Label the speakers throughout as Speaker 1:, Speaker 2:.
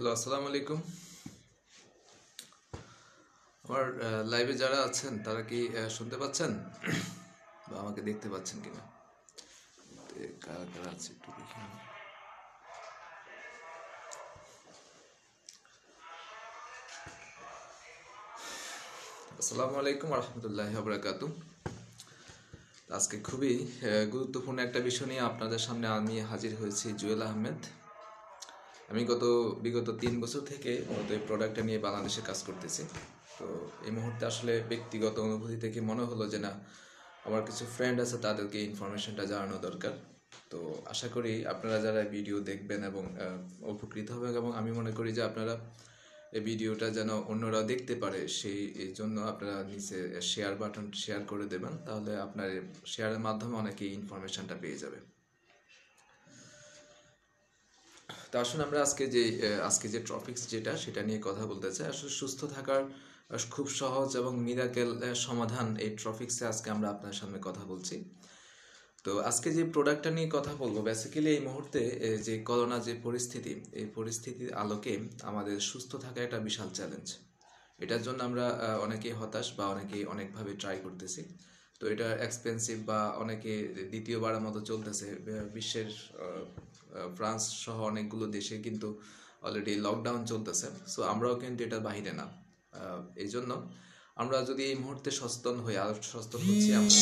Speaker 1: Hello, আসসালামু আলাইকুম। আমার লাইভে যারা আছেন তারা কি শুনতে পাচ্ছেন বা আমাকে দেখতে পাচ্ছেন কিনা? কারা কারা আছে একটু দেখি। আসসালামু আলাইকুম রহমতুল্লাহি ওয়া বারাকাতুহু। আজকে খুবই গুরুত্বপূর্ণ একটা বিষয় নিয়ে আপনাদের সামনে আমি হাজির হয়েছি, জুয়েল আহমেদ। আমি বিগত 3 বছর থেকে এই প্রোডাক্টটা নিয়ে বাংলাদেশে কাজ করতেছি। তো এই মুহূর্তে আসলে ব্যক্তিগত অনুভূতি থেকে মনে হলো যে না, আমার কিছু ফ্রেন্ড আছে, তাদেরকে ইনফরমেশনটা জানানো দরকার। তো আশা করি আপনারা যারা ভিডিও দেখবেন এবং উপকৃত হবেন, এবং আমি মনে করি যে আপনারা এই ভিডিওটা যেন অন্যরাও দেখতে পারে এই জন্য আপনারা নিচে শেয়ার বাটন শেয়ার করে দেবেন, তাহলে আপনার শেয়ারের মাধ্যমে অনেকেই ইনফরমেশনটা পেয়ে যাবে। তো আসুন আমরা আজকে যে টপিকস সেটা নিয়ে কথা বলতে চাই। আসলে সুস্থ থাকার খুব সহজ এবং মিরাকেল সমাধান, এই টপিক্সে আজকে আমরা আপনার সামনে কথা বলছি। তো আজকে যে প্রোডাক্টটা নিয়ে কথা বলবো, বেসিক্যালি এই মুহূর্তে যে করোনা যে পরিস্থিতি, এই পরিস্থিতির আলোকে আমাদের সুস্থ থাকা একটা বিশাল চ্যালেঞ্জ। এটার জন্য আমরা অনেকেই হতাশ বা অনেকেই অনেকভাবে ট্রাই করতেছি। তো এটা এক্সপেন্সিভ বা অনেকে দ্বিতীয়বারের মতো চলতেছে। বিশ্বের ফ্রান্স সহ অনেকগুলো দেশে কিন্তু অলরেডি লকডাউন চলতেছে। সো আমরাও কিন্তু এটার বাহিরে না। এই জন্য আমরা যদি এই মুহূর্তে সচেতন হই, আরো সচেতন হচ্ছি আমরা,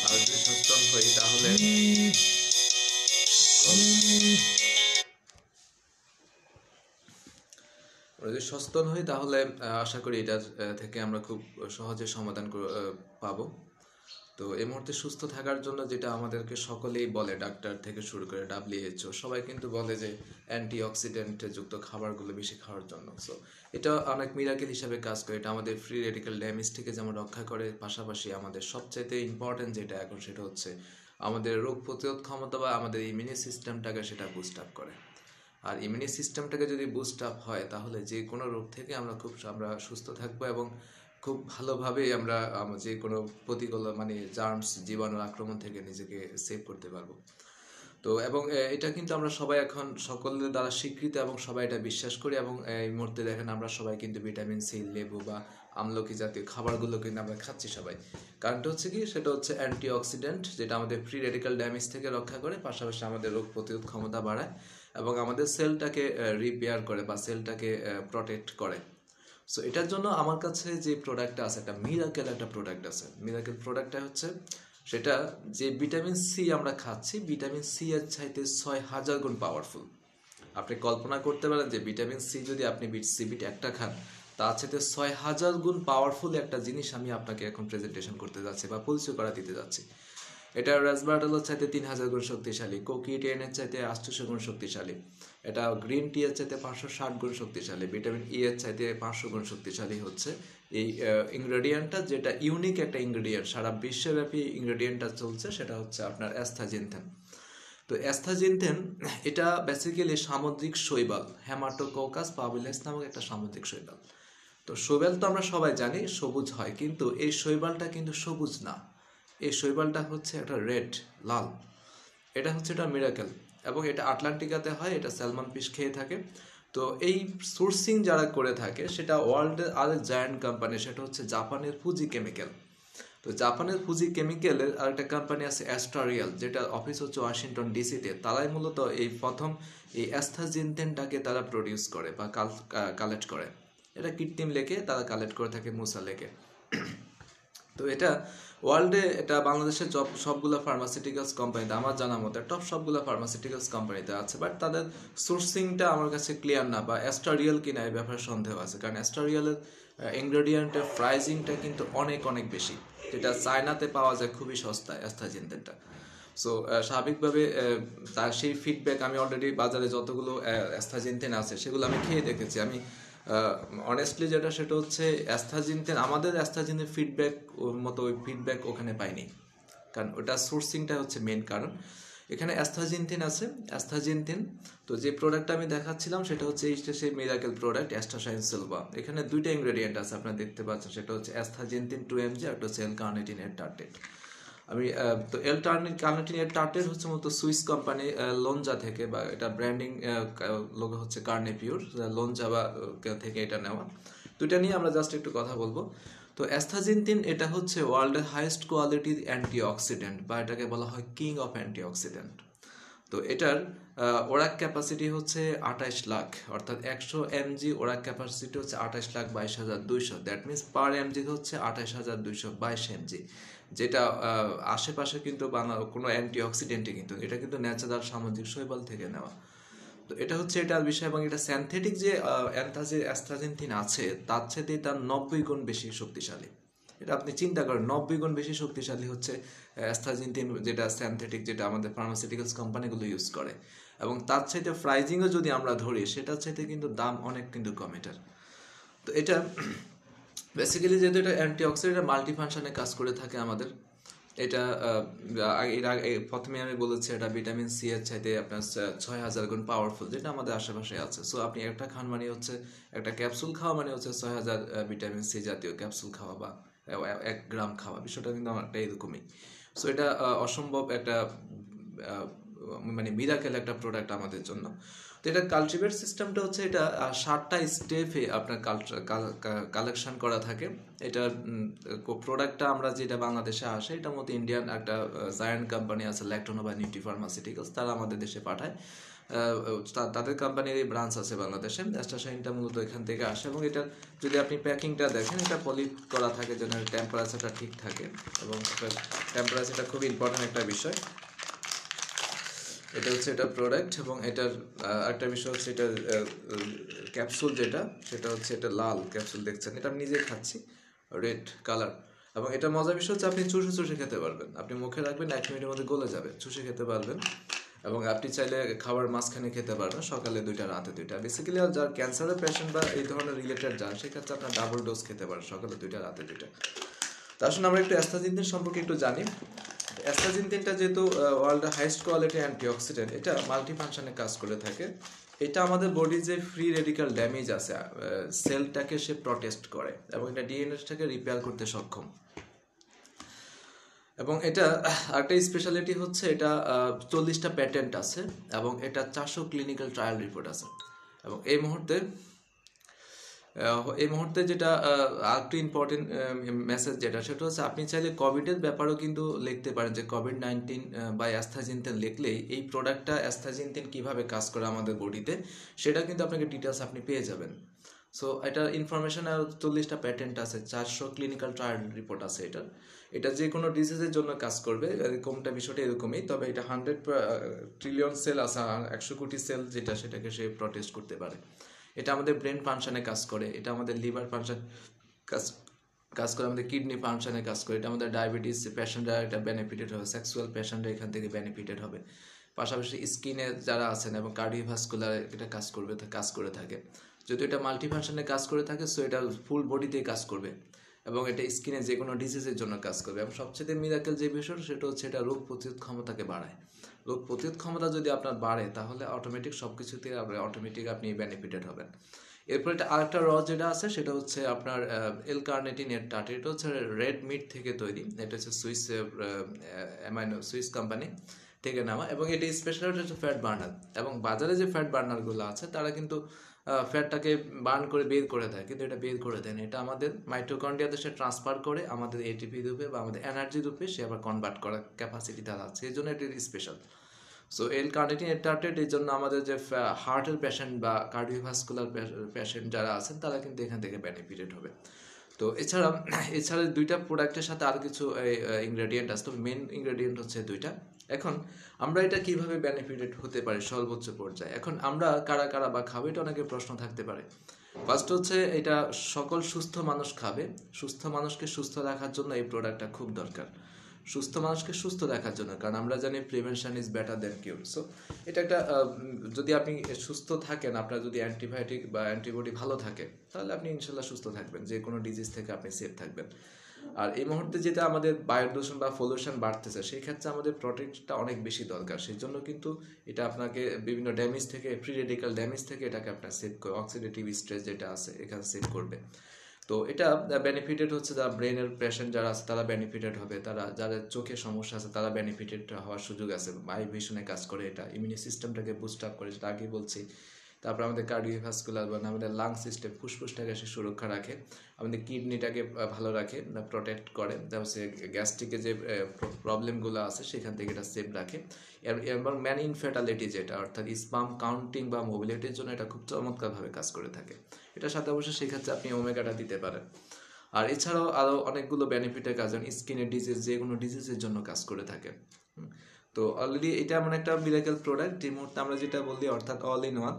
Speaker 1: আর যদি সচেতন হই তাহলে আশা করি এটা থেকে আমরা খুব সহজে সমাধান পাবো। তো এই মুহূর্তে সুস্থ থাকার জন্য যেটা আমাদেরকে সকলেই বলে, ডাক্তার থেকে শুরু করে WHO সবাই কিন্তু বলে যে অ্যান্টিঅক্সিডেন্ট যুক্ত খাবারগুলো বেশি খাওয়ার জন্য। সো এটা অনেক মিরাকেল হিসাবে কাজ করে। এটা আমাদের ফ্রি রেডিক্যাল ড্যামেজ থেকে যেমন রক্ষা করে, পাশাপাশি আমাদের সবচাইতে ইম্পর্টেন্ট যেটা এখন সেটা হচ্ছে আমাদের রোগ প্রতিরোধ ক্ষমতা বা আমাদের ইমিউনি সিস্টেমটাকে সেটা বুস্ট আপ করে। আর ইমিউনি সিস্টেমটাকে যদি বুস্ট আপ হয় তাহলে যে কোনো রোগ থেকে আমরা সুস্থ থাকবো এবং খুব ভালোভাবে আমরা যে কোনো প্রতিকূল জার্মস জীবাণুর আক্রমণ থেকে নিজেকে সেভ করতে পারবো। তো এবং এটা কিন্তু আমরা সবাই এখন সকলের দ্বারা স্বীকৃত এবং সবাই এটা বিশ্বাস করি। এবং এই মুহূর্তে দেখেন আমরা সবাই কিন্তু ভিটামিন সি, লেবু বা আমলকি জাতীয় খাবারগুলো কিন্তু আমরা খাচ্ছি সবাই। কারণটা হচ্ছে কি, সেটা হচ্ছে অ্যান্টিঅক্সিডেন্ট, যেটা আমাদের ফ্রি রেডিক্যাল ড্যামেজ থেকে রক্ষা করে, পাশাপাশি আমাদের রোগ প্রতিরোধ ক্ষমতা বাড়ায় এবং আমাদের সেলটাকে রিপেয়ার করে বা সেলটাকে প্রোটেক্ট করে। সো এটার জন্য আমার কাছে যে প্রোডাক্টটা আছে, একটা মিরাকেল প্রোডাক্ট আছে। মিরাকেল প্রোডাক্টটা হচ্ছে সেটা যে ভিটামিন সি আমরা খাচ্ছি, ভিটামিন সি এর চাইতে 6000 গুণ পাওয়ারফুল। আপনি কল্পনা করতে পারেন যে ভিটামিন সি যদি আপনি বিট একটা খান, তার চাইতে 6000 গুণ পাওয়ারফুল একটা জিনিস আমি আপনাকে এখন প্রেজেন্টেশন করতে যাচ্ছি বা পরিচয় করা দিতে যাচ্ছি। এটা রেসভারাটলের চাইতে 3000 গুণ শক্তিশালী, কোকিটেনের চাইতে 800 গুণ শক্তিশালী, এটা গ্রিন টি এর চাইতে 560 গুণ শক্তিশালী, ভিটামিন ই এর চাইতে 500 গুণ শক্তিশালী হচ্ছে এই ইনগ্রেডিয়েন্টটা, যেটা ইউনিক একটা ইনগ্রেডিয়েন্ট। সারা বিশ্বব্যাপী ইনগ্রেডিয়েন্টটা চলছে, সেটা হচ্ছে আপনার অ্যাস্থাজিনথেন। তো অ্যাস্থাজিনথেন এটা বেসিক্যালি সামুদ্রিক শৈবাল, হেমাটোকোকাস পাবিলেস নামক একটা সামুদ্রিক শৈবাল। তো শৈবাল তো আমরা সবাই জানি সবুজ হয়, কিন্তু এই শৈবালটা কিন্তু সবুজ না। এই শৈবালটা হচ্ছে একটা রেড, লাল। এটা হচ্ছে এটা মিরাকেল, এবং এটা আটলান্টিকাতে হয়। এটা স্যালমন ফিশ খেয়ে থাকে। তো এই সোর্সিং যারা করে থাকে সেটা ওয়ার্ল্ডের আরেক জায়ান্ট কোম্পানি, সেটা হচ্ছে জাপানের ফুজি কেমিক্যাল। তো জাপানের ফুজি কেমিক্যালের আরেকটা কোম্পানি আছে অ্যাস্টারিয়াল, যেটা অফিস হচ্ছে ওয়াশিংটন ডিসিতে। তারাই মূলত এই প্রথম এই অ্যাস্থাজিনথেনটাকে তারা প্রডিউস করে বা কালেক্ট করে। এটা কৃত্রিম লেকে তারা কালেক্ট করে থাকে, মুসা লেকে। তো এটা ওয়ার্ল্ডে, এটা বাংলাদেশের সবগুলো ফার্মাসিউটিক্যালস কোম্পানিতে আমার জানা মতো টপ সবগুলো ফার্মাসিউটিক্যালস কোম্পানিতে আছে। বাট তাদের সোর্সিংটা আমার কাছে ক্লিয়ার না, বা অ্যাস্টারিয়াল কিনা এই ব্যাপারে সন্দেহ আছে। কারণ অ্যাস্টারিয়ালের ইনগ্রেডিয়েন্টের প্রাইসিংটা কিন্তু অনেক অনেক বেশি, যেটা চায়নাতে পাওয়া যায় খুবই সস্তায় অ্যাস্থাজিনথেনটা। সো স্বাভাবিকভাবে তার সেই ফিডব্যাক আমি অলরেডি বাজারে যতগুলো অ্যাস্থাজিনথেন আছে সেগুলো আমি খেয়ে দেখেছি। আমি অনেস্টলি সেটা হচ্ছে অ্যাস্থাজিনথেন, আমাদের অ্যাস্থাজিনের ফিডব্যাক ওর মতো ওই ফিডব্যাক ওখানে পাইনি, কারণ ওটা সোর্সিংটা হচ্ছে মেন কারণ। এখানে অ্যাস্থাজিনথেন আছে, অ্যাস্থাজিনথেন। তো যে প্রোডাক্টটা আমি দেখাচ্ছিলাম সেটা হচ্ছে সেই মিরাকেল প্রোডাক্ট অ্যাস্ট্রাসাইন সিলভা। এখানে দুইটা ইনগ্রেডিয়েন্ট আছে, আপনারা দেখতে পাচ্ছেন। সেটা হচ্ছে অ্যাস্থাজিনথেন 2 mg, একটা হচ্ছে L-কার্নিটিন টার্টেট। আমি তো এল কার্নিটিন এর টার্টেট হচ্ছে মূলত সুইস কোম্পানি লোনজা থেকে, বা এটা ব্র্যান্ডিং লোগো হচ্ছে কার্নেপিউর, লোনজা বা থেকে এটা নেওয়া। তো এটা নিয়ে আমরা জাস্ট একটু কথা বলবো। তো অ্যাস্থাজিনথিন এটা হচ্ছে ওয়ার্ল্ডের হাইয়েস্ট কোয়ালিটির অ্যান্টিঅক্সিডেন্ট, বা এটাকে বলা হয় কিং অফ অ্যান্টিঅক্সিডেন্ট। তো এটার ওরাক ক্যাপাসিটি হচ্ছে 28 লাখ, অর্থাৎ 100 mg ওরাক ক্যাপাসিটি হচ্ছে 28,22,200, দ্যাট মিনস পার এমজি হচ্ছে 28,222 mg, যেটা আশেপাশে কিন্তু কোনো অ্যান্টিঅক্সিডেন্টই কিন্তু, এটা কিন্তু ন্যাচারাল সামাজিক শৈবাল থেকে নেওয়া। তো এটা হচ্ছে এটার বিষয়। এবং এটা সিনথেটিক যে অ্যাস্থাজিনথিন আছে তার সাথে তার 90 গুণ বেশি শক্তিশালী। এটা আপনি চিন্তা করেন, 90 গুণ বেশি শক্তিশালী হচ্ছে অ্যাস্থাজিনথিন, যেটা সিনথেটিক, যেটা আমাদের ফার্মাসিউটিক্যালস কোম্পানিগুলো ইউজ করে। এবং তার চাইতে প্রাইজিংও যদি আমরা ধরি, সেটার চাইতে কিন্তু দাম অনেক কিন্তু কম এটার। তো এটা বেসিক্যালি যেহেতু এটা অ্যান্টিঅক্সিডেন্ট মাল্টিফাংশনে কাজ করে থাকে আমাদের, এটা এর আগে প্রথমে আমি বলেছি এটা ভিটামিন সি এর চাইতে আপনার 6,000 গুণ পাওয়ারফুল, যেটা আমাদের আশেপাশে আছে। সো আপনি একটা খান মানে হচ্ছে একটা ক্যাপসুল খাওয়া মানে হচ্ছে 6,000 ভিটামিন সি জাতীয় ক্যাপসুল খাওয়া, বা 1 গ্রাম খাওয়া, বিষয়টা কিন্তু অনেকটা এরকমই। সো এটা অসম্ভব একটা মানে মিরাকেল একটা প্রোডাক্ট আমাদের জন্য। তো এটা কালটিভেট সিস্টেমটা হচ্ছে এটা 7টা স্টেপে আপনার কালেকশন করা থাকে। এটা প্রোডাক্টটা আমরা যেটা বাংলাদেশে আসে, এটার মধ্যে ইন্ডিয়ান একটা জায়ান্ট কোম্পানি আছে ল্যাকটোনো বা নিউট্রি ফার্মাসিউটিক্যালস, তারা আমাদের দেশে পাঠায়। তাদের কোম্পানির এই ব্রাঞ্চ আছে বাংলাদেশে, অ্যাস্ট্রাসাইনটা মূলত এখান থেকে আসে। এবং এটা যদি আপনি প্যাকিংটা দেখেন, এটা পলি করা থাকে যেন টেম্পারেচারটা ঠিক থাকে, এবং টেম্পারেচারটা খুব ইম্পর্টেন্ট একটা বিষয়। এটা হচ্ছে এটা প্রোডাক্ট। এবং এটার একটা বিষয় হচ্ছে এটা ক্যাপসুল যেটা, সেটা হচ্ছে এটা লাল ক্যাপসুল দেখছেন, এটা আমি নিজেই খাচ্ছি, রেড কালার। এবং এটা মজার বিষয় হচ্ছে আপনি চুষে চুষে খেতে পারবেন, আপনি মুখে রাখবেন 1 মিনিটের মধ্যে গলে যাবে, চুষে খেতে পারবেন। এবং আপনি চাইলে খাবার মাঝখানে খেতে পারবেন, সকালে 2টা রাতে 2টা। বেসিক্যালি যার ক্যান্সারের পেশেন্ট বা এই ধরনের রিলেটেড যার, সেক্ষেত্রে আপনার ডাবল ডোজ খেতে পারেন, সকালে 2টা রাতে 2টা। তা আসলে আমরা একটু অ্যাস্থাজিনথিন সম্পর্কে একটু জানি। অ্যাস্থাজিনথিনটা যেহেতু ওয়ার্ল্ডের হাইয়েস্ট কোয়ালিটি অ্যান্টিঅক্সিডেন্ট, এটা মাল্টিফাংশনে কাজ করে থাকে। এটা আমাদের বডির যে ফ্রি রেডিক্যাল ড্যামেজ আছে, সেলটাকে সে প্রটেস্ট করে, এবং এটা ডিএনএটাকে রিপেয়ার করতে সক্ষম। এবং এটা একটা স্পেশালিটি হচ্ছে এটা 40টা প্যাটেন্ট আছে, এবং এটা 400 ক্লিনিক্যাল ট্রায়াল রিপোর্ট আছে। এবং এই মুহূর্তে যেটা আরেকটু ইম্পর্টেন্ট মেসেজ যেটা, সেটা হচ্ছে আপনি চাইলে কোভিডের ব্যাপারেও কিন্তু লিখতে পারেন, যে কোভিড-19 বা অ্যাস্থাজিনথিন লিখলেই এই প্রোডাক্টটা অ্যাস্থাজিনথিন কীভাবে কাজ করে আমাদের বডিতে, সেটা কিন্তু আপনাকে ডিটেলস আপনি পেয়ে যাবেন। সো এটা ইনফরমেশন আর 40টা প্যাটেন্ট আছে, 400 ক্লিনিক্যাল ট্রায়াল রিপোর্ট আছে। এটা যে কোনো ডিজিজের জন্য কাজ করবে, এরকমটা বিষয়টা এরকমই। তবে এটা 100 ট্রিলিয়ন সেল আছে, 100 কোটি সেল যেটা, সেটাকে সে প্রটেস্ট করতে পারে। এটা আমাদের ব্রেন ফাংশনে কাজ করে, এটা আমাদের লিভার ফাংশন কাজ করে, আমাদের কিডনি ফাংশনে কাজ করে, এটা আমাদের ডায়াবেটিস পেশেন্টরা এটা বেনিফিটেড হবে, সেক্সুয়াল পেশেন্টরা এখান থেকে বেনিফিটেড হবে। পাশাপাশি স্কিনে যারা আছেন এবং কার্ডিওভাস্কুলার এটা কাজ করে থাকে। যদি এটা মাল্টিফাংশনে কাজ করে থাকে, সো এটা ফুল বডিতেই কাজ করবে, এবং এটা স্কিনে যে কোনো ডিজিজের জন্য কাজ করবে। এবং সবচেয়ে মিরাকেল যে বিষয়টা, সেটা হচ্ছে এটা রোগ প্রতিরোধ ক্ষমতাকে বাড়ায়। রোগ প্রতিরোধ ক্ষমতা যদি আপনার বাড়ে, তাহলে অটোমেটিক সব কিছুতে আপনি বেনিফিটেড হবেন। এরপর এটা আরেকটা যেটা আছে, সেটা হচ্ছে আপনার এল কার্নিটিন এর টার্টেট। এটা হচ্ছে রেড মিট থেকে তৈরি, এটা হচ্ছে সুইস কোম্পানি থেকে নেওয়া। এবং এটি স্পেশালিটি হচ্ছে ফ্যাট বার্নার। এবং বাজারে যে ফ্যাট বার্নারগুলো আছে, তারা কিন্তু ফ্যাটটাকে বার্ন করে বের করে দেয়, কিন্তু এটা বের করে দেয় না। এটা আমাদের মাইটোকন্ড্রিয়াতে সে ট্রান্সফার করে আমাদের এটিপি রূপে বা আমাদের এনার্জি রূপে সে আবার কনভার্ট করার ক্যাপাসিটি তার আছে, এই জন্য এটি স্পেশাল। সো এল কার্নিটিন টার্টেট এই জন্য আমাদের যে হার্টের পেশেন্ট বা কার্ডিওভাস্কুলার পেশেন্ট যারা আছেন, তারা কিন্তু এখান থেকে বেনিফিটেড হবে। তো এছাড়া 2টা প্রোডাক্টের সাথে আর কিছু ইনগ্রেডিয়েন্ট আছে, তো মেন ইনগ্রেডিয়েন্ট হচ্ছে 2টা। এখন আমরা এটা কিভাবে বেনিফিটেড হতে পারি সর্বোচ্চ পর্যায়ে, এখন আমরা কারা কারা বা খাবে, এটা অনেকের প্রশ্ন থাকতে পারে। ফার্স্ট হচ্ছে এটা সকল সুস্থ মানুষ খাবে। সুস্থ মানুষকে সুস্থ রাখার জন্য এই প্রোডাক্টটা খুব দরকার, সুস্থ মানুষকে সুস্থ রাখার জন্য, কারণ আমরা জানি prevention is better than cure. So এটা একটা যদি আপনি সুস্থ থাকেন, আপনার যদি অ্যান্টিবায়োটিক বা অ্যান্টিবডি ভালো থাকে, তাহলে আপনি ইনশাল্লাহ সুস্থ থাকবেন, যে কোনো ডিজিজ থেকে আপনি সেফ থাকবেন। আর এই মুহূর্তে যেটা আমাদের বায়ু দূষণ বা পলিউশন বাড়তেছে, সেই ক্ষেত্রে আমাদের প্রোটেক্টটা অনেক বেশি দরকার। সেই জন্য কিন্তু এটা আপনাকে বিভিন্ন ড্যামেজ থেকে, ফ্রি রেডিক্যাল ড্যামেজ থেকে এটাকে আপনার সেভ করে, অক্সিডেটিভ স্ট্রেস যেটা আছে এখানে সেভ করবে। তো তো এটা বেনিফিটেড হচ্ছে যারা ব্রেনের পেশেন্ট যারা আছে তারা বেনিফিটেড হবে, তারা যাদের চোখে সমস্যা আছে তারা বেনিফিটেড হওয়ার সুযোগ আছে। আই ভিশনে কাজ করে, এটা ইমিউনি সিস্টেমটাকে বুস্ট আপ করে, যেটা আগেই বলছি। তারপর আমাদের কার্ডিওভাস্কুলার বা আমাদের লাং সিস্টেম, ফুসফুসটাকে সে সুরক্ষা রাখে, আমাদের কিডনিটাকে ভালো রাখে, প্রোটেক্ট করে, তারপর সে গ্যাস্ট্রিকে যে প্রবলেমগুলো আছে সেখান থেকে এটা সেভ রাখে। এবং ম্যান ইনফার্টিলিটি যেটা অর্থাৎ স্পাম কাউন্টিং বা মোবিলিটির জন্য এটা খুব চমৎকারভাবে কাজ করে থাকে। এটার সাথে অবশ্যই সেক্ষেত্রে আপনি ওমেগাটা দিতে পারেন। আর এছাড়াও আরও অনেকগুলো বেনিফিটের কাজ, যেমন স্কিনের ডিজিজ, যে কোনো ডিজিজের জন্য কাজ করে থাকে। তো অলরেডি এটা এমন একটা মিরাকেল প্রোডাক্ট, যে মুহূর্তে আমরা যেটা বলি অর্থাৎ অল ইন ওয়ান,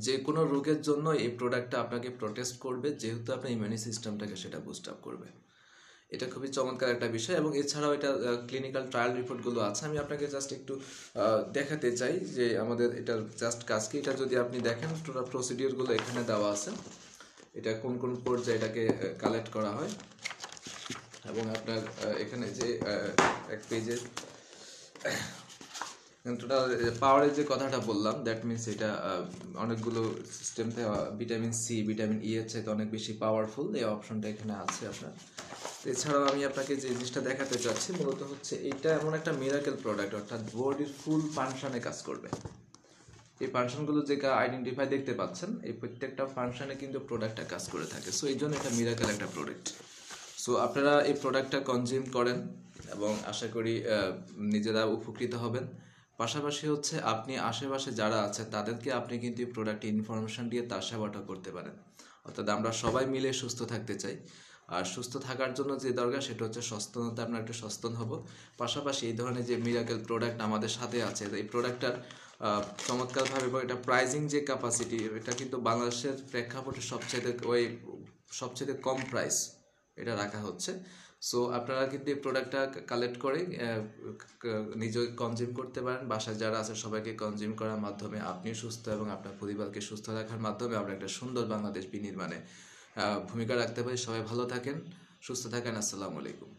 Speaker 1: যে কোনো রোগের জন্য এই প্রোডাক্টটা আপনাকে প্রোটেক্ট করবে, যেহেতু আপনার ইমিউনি সিস্টেমটাকে সেটা বুস্ট আপ করবে। এটা খুবই চমৎকার একটা বিষয়। এবং এছাড়াও এটা ক্লিনিক্যাল ট্রায়াল রিপোর্টগুলো আছে, আমি আপনাকে জাস্ট একটু দেখাতে চাই যে আমাদের এটার জাস্ট কাজ কি। এটা যদি আপনি দেখেন টোটাল প্রসিডিওরগুলো এখানে দেওয়া আছে, এটা কোন কোন পর্যায়ে এটাকে কালেক্ট করা হয়, এবং আপনার এখানে যে এক পেজে টোটাল পাওয়ারের যে কথাটা বললাম, দ্যাট মিনস এটা অনেকগুলো সিস্টেম থেকে ভিটামিন সি, ভিটামিন ই এর চাইতে অনেক বেশি পাওয়ারফুল, এই অপশনটা এখানে আছে আপনার। এছাড়াও আমি আপনাকে যে জিনিসটা দেখাতে চাচ্ছি মূলত হচ্ছে এটা এমন একটা মিরাকেল প্রোডাক্ট, অর্থাৎ বডির ফুল ফাংশনে কাজ করবে। এই ফাংশনগুলো যে আইডেন্টিফাই দেখতে পাচ্ছেন, এই প্রত্যেকটা ফাংশনে কিন্তু প্রোডাক্টটা কাজ করে থাকে। সো এই জন্য এটা মিরাকেল একটা প্রোডাক্ট। সো আপনারা এই প্রোডাক্টটা কনজিউম করেন এবং আশা করি নিজেরা উপকৃত হবেন। পাশাপাশি হচ্ছে আপনি আশেপাশে যারা আছে তাদেরকে আপনি কিন্তু এই প্রোডাক্টের ইনফরমেশন দিয়ে তার সেবাটা করতে পারেন। অর্থাৎ আমরা সবাই মিলে সুস্থ থাকতে চাই, আর সুস্থ থাকার জন্য যে দরকার সেটা হচ্ছে সচেতনতা, আমরা একটু সচেতন হব। পাশাপাশি এই ধরনের যে মিরাকেল প্রোডাক্ট আমাদের সাথে আছে, এই প্রোডাক্টটার চমৎকারভাবে এবং এটা প্রাইজিং যে ক্যাপাসিটি, এটা কিন্তু বাংলাদেশের প্রেক্ষাপটে সবচেয়ে কম প্রাইস এটা রাখা হচ্ছে। সো আপনারা কিন্তু এই প্রোডাক্টটা কালেক্ট করে নিজে কনজিউম করতে পারেন। বাসায় যারা আছে সবাইকে কনজিউম করার মাধ্যমে আপনি সুস্থ এবং আপনার পরিবারকে সুস্থ রাখার মাধ্যমে আমরা একটা সুন্দর বাংলাদেশ বিনির্মাণে ভূমিকা রাখতে পারি। সবাই ভালো থাকেন, সুস্থ থাকেন। আসসালামু আলাইকুম।